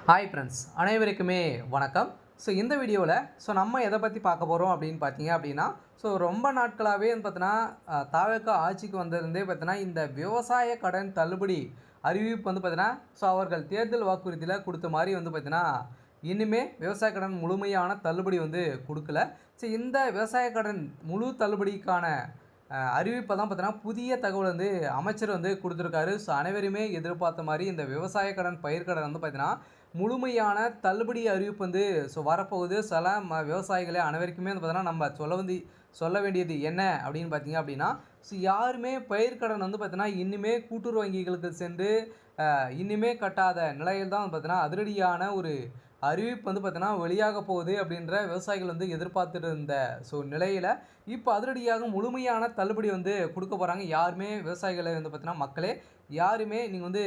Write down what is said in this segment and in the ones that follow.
Hi friends, அனைவருக்குமே வணக்கம். இந்த வீடியோவில் நம்ம எதை பற்றி பார்க்க போகிறோம் அப்படின்னு பார்த்தீங்க அப்படின்னா, ரொம்ப நாட்களாகவே வந்து பார்த்தீங்கன்னா தாவேக்கா ஆட்சிக்கு வந்திருந்தே பார்த்தீங்கன்னா இந்த விவசாய கடன் தள்ளுபடி அறிவிப்பு வந்து பார்த்தீங்கன்னா அவர்கள் தேர்தல் வாக்குறுதியில் கொடுத்த மாதிரி வந்து பார்த்தீங்கன்னா இன்னுமே விவசாய கடன் முழுமையான தள்ளுபடி வந்து கொடுக்கல. இந்த விவசாய கடன் முழு தள்ளுபடிக்கான அறிவிப்பை தான் பார்த்தீங்கன்னா புதிய தகவல் வந்து அமைச்சர் வந்து கொடுத்துருக்காரு. அனைவருமே எதிர்பார்த்த மாதிரி இந்த விவசாய கடன் பயிர்க்கடன் வந்து பார்த்தீங்கன்னா முழுமையான தள்ளுபடி அறிவிப்பு வந்து வரப்போகுது. சில விவசாயிகளே அனைவருக்குமே வந்து பார்த்தீங்கன்னா நம்ம சொல்ல வேண்டியது என்ன அப்படின்னு பார்த்தீங்க அப்படின்னா, யாருமே பயிர்க்கடன் வந்து பார்த்தீங்கன்னா இன்னுமே கூட்டுறவு வங்கிகளுக்கு சென்று இன்னுமே கட்டாத நிலையில் தான் பார்த்தீங்கன்னா அதிரடியான ஒரு அறிவிப்பு வந்து பார்த்தீங்கன்னா வெளியாக போகுது அப்படின்ற விவசாயிகள் வந்து எதிர்பார்த்துட்டு இருந்த நிலையில் இப்போ அதிரடியாக முழுமையான தள்ளுபடி வந்து கொடுக்க போகிறாங்க. யாருமே விவசாயிகளை வந்து பார்த்தீங்கன்னா மக்களே யாருமே நீங்கள் வந்து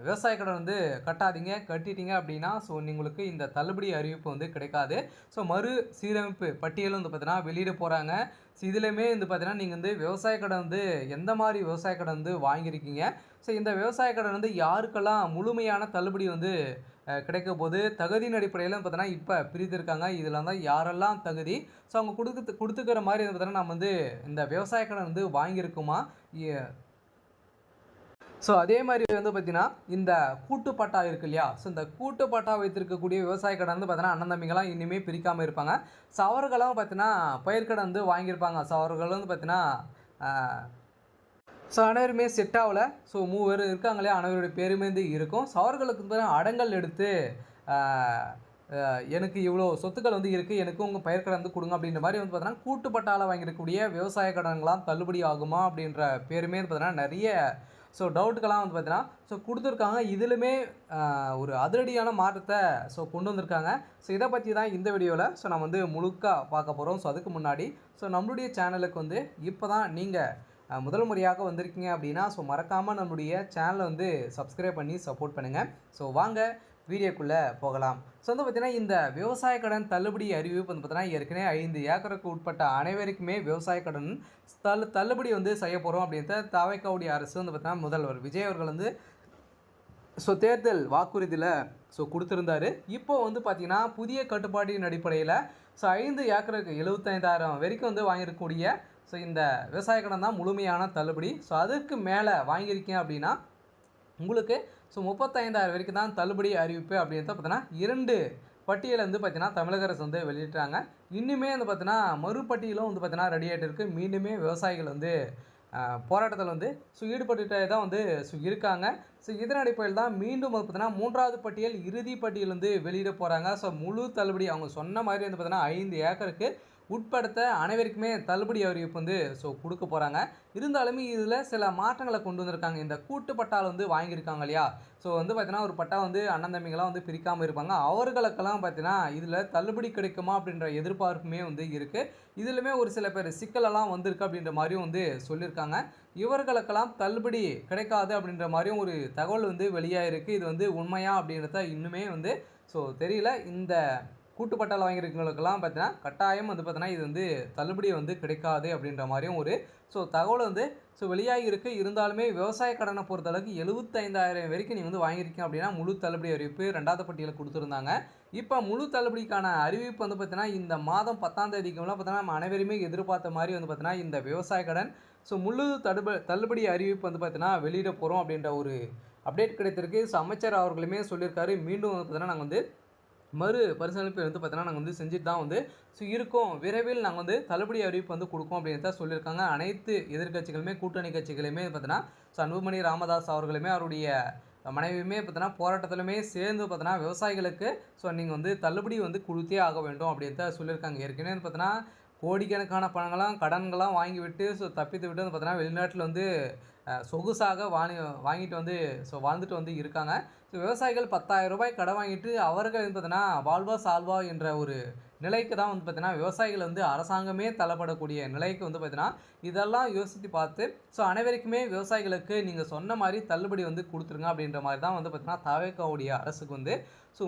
விவசாய கடன் வந்து கட்டாதீங்க. கட்டிட்டீங்க அப்படின்னா உங்களுக்கு இந்த தள்ளுபடி அறிவிப்பு வந்து கிடைக்காது. மறு சீரமைப்பு பட்டியலும் வந்து பார்த்தீங்கன்னா வெளியிட போகிறாங்க. இதுலையுமே வந்து பார்த்தீங்கன்னா நீங்கள் வந்து விவசாய கடன் வந்து எந்த மாதிரி விவசாய கடன் வந்து வாங்கியிருக்கீங்க, இந்த விவசாய கடன் வந்து யாருக்கெல்லாம் முழுமையான தள்ளுபடி வந்து கிடைக்க போது தகுதியின் அடிப்படையில் பார்த்தீங்கன்னா இப்போ பிரித்திருக்காங்க. இதில் தான் யாரெல்லாம் தகுதி அவங்க கொடுத்துக்கிற மாதிரி வந்து பார்த்தீங்கன்னா நம்ம வந்து இந்த விவசாய கடன் வந்து வாங்கியிருக்குமா. அதே மாதிரி வந்து பார்த்தீங்கன்னா இந்த கூட்டுப்பட்டா இருக்கு இல்லையா, இந்த கூட்டுப்பட்டா வைத்திருக்கக்கூடிய விவசாய கடன் வந்து பார்த்தீங்கன்னா அண்ணன் தம்பிங்களாம் இனிமேல் பிரிக்காமல் இருப்பாங்க. அவர்களும் பார்த்தீங்கன்னா பயிர்க்கடன் வந்து வாங்கியிருப்பாங்க. அவர்கள் வந்து பார்த்தீங்கன்னா அனைவருமே செட் ஆகலை. 3 பேர் இருக்காங்க இல்லையா, அனைவருடைய பேருமே வந்து இருக்கும். அவர்களுக்கு பார்த்தீங்கன்னா அடங்கல் எடுத்து எனக்கு இவ்வளோ சொத்துக்கள் வந்து இருக்குது, எனக்கும் உங்கள் பயிர்க்கடன் வந்து கொடுங்க அப்படின்ற மாதிரி வந்து பார்த்தீங்கன்னா கூட்டுப்பட்டாவில் வாங்கியிருக்கக்கூடிய விவசாய கடன்களாம் தள்ளுபடி ஆகுமா அப்படின்ற பேருமே வந்து பார்த்தீங்கன்னா நிறைய டவுட்டுக்கெல்லாம் வந்து பார்த்தீங்கன்னா கொடுத்துருக்காங்க. இதிலுமே ஒரு அதிரடியான மாற்றத்தை கொண்டு வந்திருக்காங்க. இதை பற்றி தான் இந்த வீடியோவில் நம்ம வந்து முழுக்க பார்க்க போகிறோம். அதுக்கு முன்னாடி நம்மளுடைய சேனலுக்கு வந்து இப்போ தான் நீங்கள் முதல் முறையாக வந்திருக்கீங்க அப்படின்னா மறக்காமல் நம்மளுடைய சேனலை வந்து சப்ஸ்கிரைப் பண்ணி சப்போர்ட் பண்ணுங்கள். வாங்க வீடியோக்குள்ளே போகலாம். வந்து பார்த்தீங்கன்னா இந்த விவசாய கடன் தள்ளுபடி அறிவிப்பு வந்து பார்த்தீங்கன்னா ஏற்கனவே 5 ஏக்கருக்கு உட்பட்ட அனைவருக்குமே விவசாய கடன் தள்ளுபடி வந்து செய்ய போகிறோம் அப்படின்ற தாவேக்காவுடைய அரசு வந்து பார்த்தீங்கன்னா முதல்வர் விஜய் அவர்கள் வந்து தேர்தல் வாக்குறுதியில் கொடுத்துருந்தாரு. இப்போ வந்து பார்த்திங்கன்னா புதிய கட்டுப்பாட்டின் அடிப்படையில் 5 ஏக்கருக்கு 75,000 வரைக்கும் வந்து வாங்கியிருக்கக்கூடிய இந்த விவசாய கடன் தான் முழுமையான தள்ளுபடி. அதுக்கு மேலே வாங்கியிருக்கீங்க அப்படின்னா உங்களுக்கு 35,000 வரைக்கும் தான் தள்ளுபடி அறிவிப்பு அப்படின்றத பார்த்தீங்கன்னா 2 பட்டியலை வந்து பார்த்தீங்கன்னா தமிழக அரசு வந்து வெளியிட்டாங்க. இன்னுமே வந்து பார்த்தீங்கன்னா மறுபட்டியலும் வந்து பார்த்தீங்கன்னா ரெடி ஆகிட்டு இருக்குது. மீண்டுமே விவசாயிகள் வந்து போராட்டத்தில் வந்து ஈடுபட்டுட்டே தான் வந்து இருக்காங்க. இதன் அடிப்படையில் தான் மீண்டும் வந்து பார்த்தீங்கன்னா 3வது பட்டியல் இறுதி பட்டியல் வந்து வெளியிட போகிறாங்க. முழு தள்ளுபடி அவங்க சொன்ன மாதிரி வந்து பார்த்தீங்கன்னா 5 ஏக்கருக்கு உட்படுத்த அனைவருக்குமே தள்ளுபடி அறிவிப்பு வந்து கொடுக்க போகிறாங்க. இருந்தாலுமே இதில் சில மாற்றங்களை கொண்டு வந்திருக்காங்க. இந்த கூட்டு பட்டாவில் வந்து வாங்கியிருக்காங்க இல்லையா, வந்து பார்த்தீங்கன்னா ஒரு பட்டா வந்து அண்ணன் தம்பிங்களாம் வந்து பிரிக்காமல் இருப்பாங்க. அவர்களுக்கெல்லாம் பார்த்தீங்கன்னா இதில் தள்ளுபடி கிடைக்குமா அப்படின்ற எதிர்பார்ப்புமே வந்து இருக்குது. இதிலுமே ஒரு சில பேர் சிக்கலெல்லாம் வந்திருக்கு அப்படின்ற மாதிரியும் வந்து சொல்லியிருக்காங்க. இவர்களுக்கெல்லாம் தள்ளுபடி கிடைக்காது அப்படின்ற மாதிரியும் ஒரு தகவல் வந்து வெளியாகிருக்கு. இது வந்து உண்மையா அப்படின்றத இன்னுமே வந்து தெரியல. இந்த கூட்டுப்பட்டால் வாங்கியிருக்கவங்களுக்கெல்லாம் பார்த்தீங்கன்னா கட்டாயம் வந்து பார்த்தீங்கன்னா இது வந்து தள்ளுபடி வந்து கிடைக்காது அப்படின்ற மாதிரியும் ஒரு தகவல் வந்து வெளியாகி இருக்குது. இருந்தாலுமே விவசாய கடனை பொறுத்தளவுக்கு 75,000 வரைக்கும் நீங்கள் வந்து வாங்கியிருக்கீங்க அப்படின்னா முழு தள்ளுபடி அறிவிப்பு 2வது பட்டியலில் கொடுத்துருந்தாங்க. இப்போ முழு தள்ளுபடிக்கான அறிவிப்பு வந்து பார்த்தீங்கன்னா இந்த மாதம் 10ஆம் தேதிக்கு பார்த்தீங்கன்னா நம்ம அனைவருமே எதிர்பார்த்த மாதிரி வந்து பார்த்தீங்கன்னா இந்த விவசாய கடன் முழு தள்ளுபடி அறிவிப்பு வந்து பார்த்தீங்கன்னா வெளியிட போகிறோம் அப்படின்ற ஒரு அப்டேட் கிடைத்திருக்கு. அமைச்சர் அவர்களுமே சொல்லியிருக்காரு. மீண்டும் வந்து பார்த்தீங்கன்னா நாங்கள் வந்து மறு பரிசீலனை வந்து பார்த்தீங்கன்னா நாங்கள் வந்து செஞ்சுட்டு தான் வந்து இருக்கோம். விரைவில் நாங்கள் வந்து தள்ளுபடி அறிவிப்பு வந்து கொடுப்போம் அப்படின்னு தான் சொல்லியிருக்காங்க. அனைத்து எதிர்கட்சிகளுமே கூட்டணி கட்சிகளுமே பார்த்தீங்கன்னா அன்புமணி ராமதாஸ் அவர்களுமே அவருடைய மனைவியுமே பார்த்தீங்கன்னா போராட்டத்திலுமே சேர்ந்து பார்த்தீங்கன்னா விவசாயிகளுக்கு நீங்கள் வந்து தள்ளுபடி வந்து கொடுத்தே ஆக வேண்டும் அப்படின்னு தான் சொல்லியிருக்காங்க. ஏற்கனவே பார்த்தீங்கன்னா கோடிக்கணக்கான பணங்களாம் கடன்கள்லாம் வாங்கிவிட்டு தப்பித்து விட்டு வந்து பார்த்தீங்கன்னா வெளிநாட்டில் வந்து சொகுசாக வாங்கிட்டு வந்து வாழ்ந்துட்டு வந்து இருக்காங்க. விவசாயிகள் 10,000 ரூபாய் கடன் வாங்கிட்டு அவர்கள் வந்து பார்த்தீங்கன்னா வாழ்வா சால்வா என்ற ஒரு நிலைக்கு தான் வந்து பார்த்தீங்கன்னா விவசாயிகள் வந்து அரசாங்கமே தள்ளப்படக்கூடிய நிலைக்கு வந்து பார்த்தீங்கன்னா இதெல்லாம் யோசித்து பார்த்து அனைவருக்குமே விவசாயிகளுக்கு நீங்கள் சொன்ன மாதிரி தள்ளுபடி வந்து கொடுத்துருங்க அப்படின்ற மாதிரி தான் வந்து பார்த்தீங்கன்னா தாவேக்காவுடைய அரசுக்கு வந்து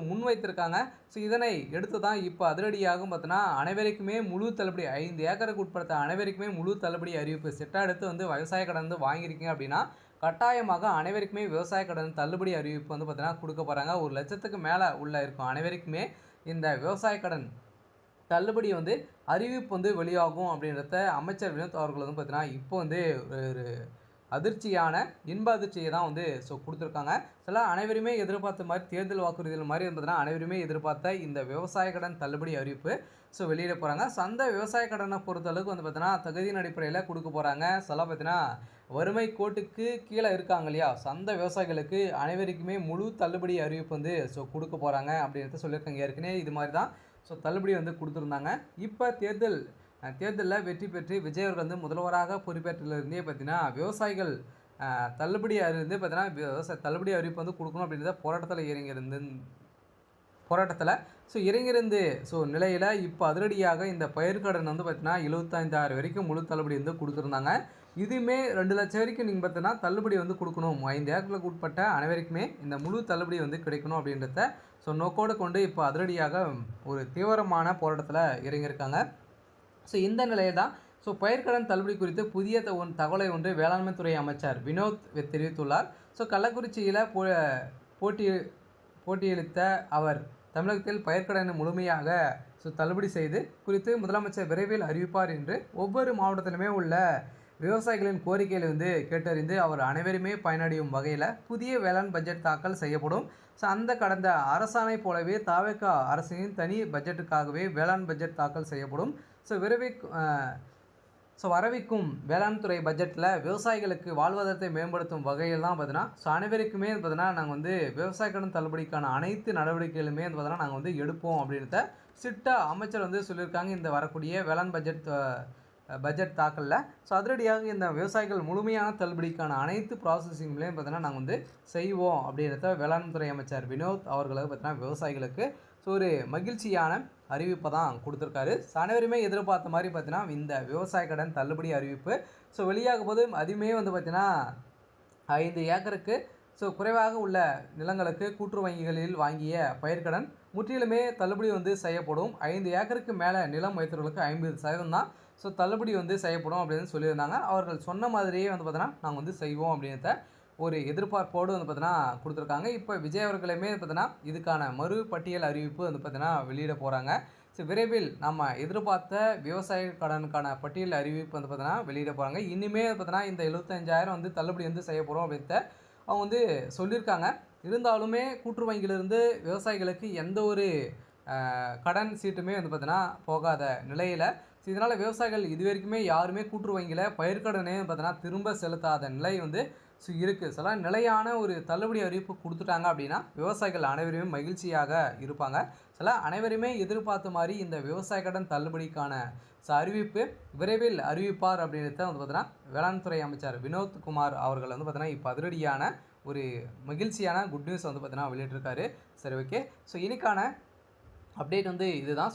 முன்வைத்திருக்காங்க. இதனை எடுத்து தான் இப்போ அதிரடியாகவும் பார்த்தீங்கன்னா அனைவருக்குமே முழு தள்ளுபடி 5 ஏக்கருக்கு உட்படுத்த அனைவருக்குமே முழு தள்ளுபடி அறிவிப்பு செட்டாக எடுத்து வந்து விவசாய கடன் வந்து வாங்கியிருக்கீங்க அப்படின்னா கட்டாயமாக அனைவருக்குமே விவசாய கடன் தள்ளுபடி அறிவிப்பு வந்து பார்த்தீங்கன்னா கொடுக்க போகிறாங்க. 1,00,000க்கு மேலே உள்ள இருக்கும் அனைவருக்குமே இந்த விவசாய கடன் தள்ளுபடி வந்து அறிவிப்பு வந்து வெளியாகும் அப்படின்றத அமைச்சர் வினோத் அவர்கள் வந்து பார்த்தீங்கன்னா இப்போ வந்து ஒரு அதிர்ச்சியான இன்ப அதிர்ச்சியை தான் வந்து கொடுத்துருக்காங்க. சில அனைவருமே எதிர்பார்த்த மாதிரி தேர்தல் வாக்குறுதிகள் மாதிரி பார்த்தீங்கன்னா அனைவருமே எதிர்பார்த்த இந்த விவசாய கடன் தள்ளுபடி அறிவிப்பு வெளியிட போகிறாங்க. ஸோ அந்த விவசாய கடனை பொறுத்தளவுக்கு வந்து பார்த்தீங்கன்னா தகுதியின் அடிப்படையில் கொடுக்க போகிறாங்க. சில பார்த்தீங்கன்னா வறுமை கோட்டுக்கு கீழே இருக்காங்க இல்லையா, ஸோ அந்த விவசாயிகளுக்கு அனைவருக்குமே முழு தள்ளுபடி அறிவிப்பு வந்து கொடுக்க போகிறாங்க அப்படின்றத சொல்லியிருக்காங்க. ஏற்கனவே இது மாதிரி தான் தள்ளுபடி வந்து கொடுத்துருந்தாங்க. இப்போ தேர்தலில் வெற்றி பெற்று விஜய் அவர்கள் வந்து முதல்வராக பொறுப்பேற்றதுலேருந்தே பார்த்தீங்கன்னா விவசாயிகள் தள்ளுபடி இருந்து பார்த்தீங்கன்னா விவசாய தள்ளுபடி அறிவிப்பு வந்து கொடுக்கணும் அப்படின்றத போராட்டத்தில் இறங்கியிருந்து நிலையில் இப்போ அதிரடியாக இந்த பயிர்க்கடன் வந்து பார்த்தீங்கன்னா 75,000 வரைக்கும் முழு தள்ளுபடி வந்து கொடுத்துருந்தாங்க. இதுவுமே 2 லட்சம் வரைக்கும் நீங்கள் பார்த்தீங்கன்னா தள்ளுபடி வந்து கொடுக்கணும். 5 ஏக்கருக்கு உட்பட்ட அனைவருக்குமே இந்த முழு தள்ளுபடி வந்து கிடைக்கணும் அப்படின்றத நோக்கோடு கொண்டு இப்போ அதிரடியாக ஒரு தீவிரமான போராட்டத்தில் இறங்கியிருக்காங்க. இந்த நிலையில் தான் பயிர்க்கடன் தள்ளுபடி குறித்து புதிய தகவலை ஒன்று வேளாண்மை துறை அமைச்சர் வினோத் தெரிவித்துள்ளார். கள்ளக்குறிச்சியில் போட்டியளித்த அவர் தமிழகத்தில் பயிர்க்கடனை முழுமையாக தள்ளுபடி செய்து குறித்து முதலமைச்சர் விரைவில் அறிவிப்பார் என்று ஒவ்வொரு மாவட்டத்திலுமே உள்ள விவசாயிகளின் கோரிக்கைகளை வந்து கேட்டறிந்து அவர் அனைவருமே பயனடையும் வகையில் புதிய வேளாண் பட்ஜெட் தாக்கல் செய்யப்படும். அந்த கடந்த அரசாணை போலவே தாவேக அரசின் தனி பட்ஜெட்டுக்காகவே வேளாண் பட்ஜெட் தாக்கல் செய்யப்படும். வரவிருக்கும் வேளாண் துறை பட்ஜெட்டில் விவசாயிகளுக்கு வாழ்வாதாரத்தை மேம்படுத்தும் வகையில் தான் பார்த்தீங்கன்னா அனைவருக்குமே பார்த்தீங்கன்னா நாங்கள் வந்து விவசாய கடன் தள்ளுபடிக்கான அனைத்து நடவடிக்கைகளுமே பார்த்தீங்கன்னா நாங்கள் வந்து எடுப்போம் அப்படின்றத அமைச்சர் வந்து சொல்லியிருக்காங்க இந்த வரக்கூடிய வேளாண் பட்ஜெட் தாக்கலில். அதிரடியாக இந்த விவசாயிகள் முழுமையான தள்ளுபடிக்கான அனைத்து ப்ராசஸிங்லேயும் பார்த்தீங்கன்னா நாங்கள் வந்து செய்வோம் அப்படின்றத வேளாண் துறை அமைச்சர் வினோத் அவர்களுக்கு பார்த்தீங்கன்னா விவசாயிகளுக்கு ஒரு மகிழ்ச்சியான அறிவிப்பை தான் கொடுத்துருக்காரு. அனைவருமே எதிர்பார்த்த மாதிரி பார்த்தீங்கன்னா இந்த விவசாய கடன் தள்ளுபடி அறிவிப்பு வெளியாகும் போது அதுவுமே வந்து பார்த்தீங்கன்னா 5 ஏக்கருக்கு குறைவாக உள்ள நிலங்களுக்கு கூட்டுறவு வங்கிகளில் வாங்கிய பயிர்க்கடன் முற்றிலுமே தள்ளுபடி வந்து செய்யப்படும். 5 ஏக்கருக்கு மேலே நிலம் வைத்தவர்களுக்கு 50% தான் தள்ளுபடி வந்து செய்யப்படும் அப்படின்னு சொல்லியிருந்தாங்க. அவர்கள் சொன்ன மாதிரியே வந்து பார்த்தீங்கன்னா நாங்கள் வந்து செய்வோம் அப்படின்றத ஒரு எதிர்பார்ப்போடு வந்து பார்த்தீங்கன்னா கொடுத்துருக்காங்க. இப்போ விஜய் அவர்களுமே பார்த்தீங்கன்னா இதுக்கான மறுபட்டியல் அறிவிப்பு வந்து பார்த்தீங்கன்னா வெளியிட போகிறாங்க. விரைவில் நம்ம எதிர்பார்த்த விவசாய கடனுக்கான பட்டியல் அறிவிப்பு வந்து பார்த்தீங்கன்னா வெளியிட போகிறாங்க. இனிமேல் பார்த்தீங்கன்னா இந்த 75,000 வந்து தள்ளுபடி வந்து செய்ய போகிறோம் அப்படின்றத அவங்க வந்து சொல்லியிருக்காங்க. இருந்தாலுமே கூட்டுறவு வங்கியிலிருந்து விவசாயிகளுக்கு எந்த ஒரு கடன் சீட்டுமே வந்து பார்த்தீங்கன்னா போகாத நிலையில் இதனால் விவசாயிகள் இது வரைக்குமே யாருமே கூட்டுறவு வங்கியில் பயிர்க்கடனே பார்த்தீங்கன்னா திரும்ப செலுத்தாத நிலை வந்து இருக்குது. சில நிலையான ஒரு தள்ளுபடி அறிவிப்பு கொடுத்துட்டாங்க அப்படின்னா விவசாயிகள் அனைவருமே மகிழ்ச்சியாக இருப்பாங்க. சில அனைவருமே எதிர்பார்த்த மாதிரி இந்த விவசாய கடன் தள்ளுபடிக்கான அறிவிப்பு விரைவில் அறிவிப்பார் அப்படின்றத வந்து பார்த்தீங்கன்னா வேளாண் துறை அமைச்சர் வினோத் குமார் அவர்கள் வந்து பார்த்தீங்கன்னா இப்போ அதிரடியான ஒரு மகிழ்ச்சியான குட் நியூஸ் வந்து பார்த்தீங்கன்னா வெளியிட்டிருக்காரு. சரி, ஓகே. இன்னைக்கான அப்டேட் வந்து இதுதான்.